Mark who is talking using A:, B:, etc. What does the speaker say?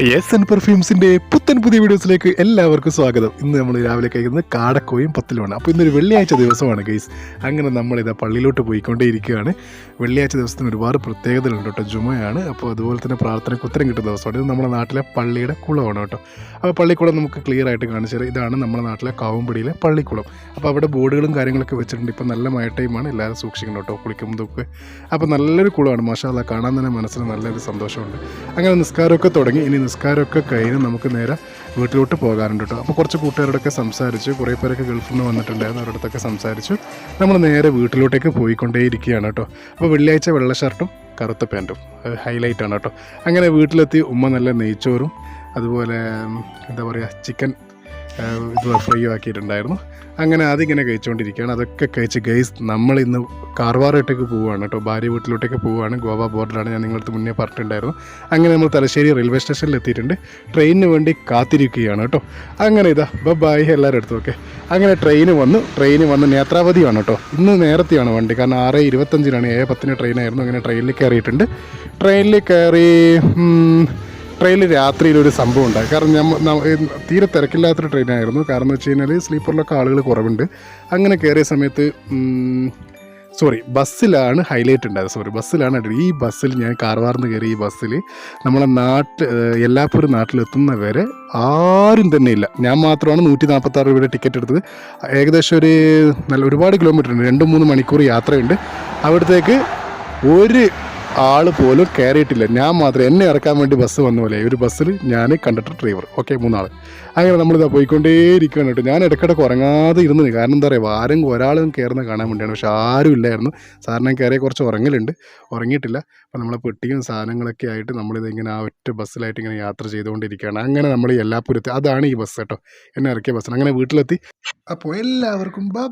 A: Yes and പെർഫ്യൂംസിൻ്റെ പുതിയ വീഡിയോസിലേക്ക് എല്ലാവർക്കും സ്വാഗതം. ഇന്ന് നമ്മൾ രാവിലെ കഴിക്കുന്നത് കാടക്കോയും പത്തലുമാണ്. അപ്പോൾ ഇന്നൊരു വെള്ളിയാഴ്ച ദിവസമാണ് ഗൈസ്. അങ്ങനെ നമ്മളിതാ പള്ളിയിലോട്ട് പോയിക്കൊണ്ടേയിരിക്കുകയാണ്. വെള്ളിയാഴ്ച ദിവസത്തിന് ഒരുപാട് പ്രത്യേകതകളുണ്ട് കേട്ടോ. ജുമയാണ്. അപ്പോൾ അതുപോലെ തന്നെ പ്രാർത്ഥനയ്ക്ക് ഉത്തരം കിട്ടുന്ന ദിവസമാണ്. ഇത് നമ്മുടെ നാട്ടിലെ പള്ളിയുടെ കുളമാണ് കേട്ടോ. അപ്പോൾ പള്ളിക്കുളം നമുക്ക് ക്ലിയർ ആയിട്ട് കാണിച്ചു തരാം. ഇതാണ് നമ്മുടെ നാട്ടിലെ കാവുംപടിയിലെ പള്ളിക്കുളം. അപ്പോൾ അവിടെ ബോർഡുകളും കാര്യങ്ങളൊക്കെ വെച്ചിട്ടുണ്ട്. ഇപ്പോൾ നല്ല മഴ ടൈമാണ്, എല്ലാവരും സൂക്ഷിക്കണം കേട്ടോ കുളിക്കുമ്പോഴൊക്കെ. അപ്പോൾ നല്ലൊരു കുളമാണ്, മാഷാ അല്ലാ. കാണാൻ തന്നെ മനസ്സിന് നല്ലൊരു സന്തോഷമുണ്ട്. അങ്ങനെ നിസ്കാരമൊക്കെ തുടങ്ങി. ഇനി നിസ്കാരമൊക്കെ കഴിഞ്ഞ് നമുക്ക് നേരെ വീട്ടിലോട്ട് പോകാറുണ്ട് കേട്ടോ. അപ്പോൾ കുറച്ച് കൂട്ടുകാരോടൊക്കെ സംസാരിച്ചു, കുറേ പേരൊക്കെ ഗൾഫിൽ നിന്ന് വന്നിട്ടുണ്ടായിരുന്നു, അവരുടെ അടുത്തൊക്കെ സംസാരിച്ചു. നമ്മൾ നേരെ വീട്ടിലോട്ടേക്ക് പോയിക്കൊണ്ടേയിരിക്കുകയാണ് കേട്ടോ. അപ്പോൾ വെള്ളിയാഴ്ച വെള്ള ഷർട്ടും കറുത്ത പാൻറ്റും ഹൈലൈറ്റാണ് കേട്ടോ. അങ്ങനെ വീട്ടിലെത്തി ഉമ്മ നല്ല നെയ്ച്ചോറും അതുപോലെ എന്താ പറയുക ചിക്കൻ ഇത് ഫ്രൈ ആക്കിയിട്ടുണ്ടായിരുന്നു. അങ്ങനെ അതിങ്ങനെ കഴിച്ചുകൊണ്ടിരിക്കുകയാണ്. അതൊക്കെ കഴിച്ച് ഗൈസ് നമ്മളിന്ന് കാർവാറോട്ടേക്ക് പോവുകയാണ് കേട്ടോ. ഭാര്യ വീട്ടിലോട്ടേക്ക് പോവുകയാണ്. ഗോവ ബോർഡറാണ്, ഞാൻ നിങ്ങൾക്ക് മുന്നേ പറഞ്ഞിട്ടുണ്ടായിരുന്നു. അങ്ങനെ നമ്മൾ തലശ്ശേരി റെയിൽവേ സ്റ്റേഷനിൽ എത്തിയിട്ടുണ്ട്. ട്രെയിനിന് വേണ്ടി കാത്തിരിക്കുകയാണ് കേട്ടോ. അങ്ങനെ ഇതാ ബായ് എല്ലാവരും എടുത്തു. ഓക്കെ, അങ്ങനെ ട്രെയിന് വന്ന് നേത്രാവതിയാണ് കേട്ടോ. ഇന്ന് നേരത്തെയാണ് വണ്ടി, കാരണം 6:25 7:10 ട്രെയിനായിരുന്നു. അങ്ങനെ ട്രെയിനിൽ കയറിയിട്ടുണ്ട്. ട്രെയിനിൽ രാത്രിയിലൊരു സംഭവം ഉണ്ടായി. കാരണം തീരെ തിരക്കില്ലാത്തൊരു ട്രെയിനായിരുന്നു. കാരണം എന്ന് വെച്ച് കഴിഞ്ഞാൽ സ്ലീപ്പറിലൊക്കെ ആളുകൾ കുറവുണ്ട്. അങ്ങനെ കയറിയ സമയത്ത് ബസ്സിലാണ് ഹൈലൈറ്റ് ഉണ്ടായത്. ബസ്സിലാണ്. ഈ ബസ്സിൽ ഞാൻ കാർവാറിന്ന് കയറി. ഈ ബസ്സിൽ നമ്മളെ എല്ലാപ്പൂരും നാട്ടിലെത്തുന്നവരെ ആരും തന്നെ ഇല്ല. ഞാൻ മാത്രമാണ് 146 രൂപയുടെ ടിക്കറ്റ് എടുത്തത്. ഏകദേശം ഒരുപാട് കിലോമീറ്റർ ഉണ്ട്, 2-3 മണിക്കൂർ യാത്രയുണ്ട്. അവിടത്തേക്ക് ഒരു ആൾ പോലും കയറിയിട്ടില്ല. ഞാൻ മാത്രം, എന്നെ ഇറക്കാൻ വേണ്ടി ബസ് വന്ന പോലെ ഒരു ബസ്സിൽ ഞാൻ, കണ്ടക്ടർ, ഡ്രൈവർ, ഓക്കെ 3 ആൾ. അങ്ങനെ നമ്മളിതാ പോയിക്കൊണ്ടേയിരിക്കുകയാണ് കേട്ടോ. ഞാൻ ഇടയ്ക്കിടയ്ക്ക് ഉറങ്ങാതെ ഇരുന്നത്, കാരണം എന്താ പറയുക, ഒരാളും കയറുന്ന കാണാൻ വേണ്ടിയാണ്. പക്ഷെ ആരും ഇല്ലായിരുന്നു. സാറിന് കയറിയ കുറച്ച് ഉറങ്ങിയിട്ടില്ല. അപ്പോൾ നമ്മളെ പെട്ടിയും സാധനങ്ങളൊക്കെ ആയിട്ട് നമ്മളിതിങ്ങനെ ആ ഒറ്റ ബസ്സിലായിട്ട് ഇങ്ങനെ യാത്ര ചെയ്തുകൊണ്ടിരിക്കുകയാണ്. അങ്ങനെ നമ്മൾ എല്ലാപ്പുരത്ത്, അതാണ് ഈ ബസ് കേട്ടോ, എന്നെ ഇറക്കിയ ബസ്സിന്. അങ്ങനെ വീട്ടിലെത്തി. അപ്പോൾ എല്ലാവർക്കും ബൈ.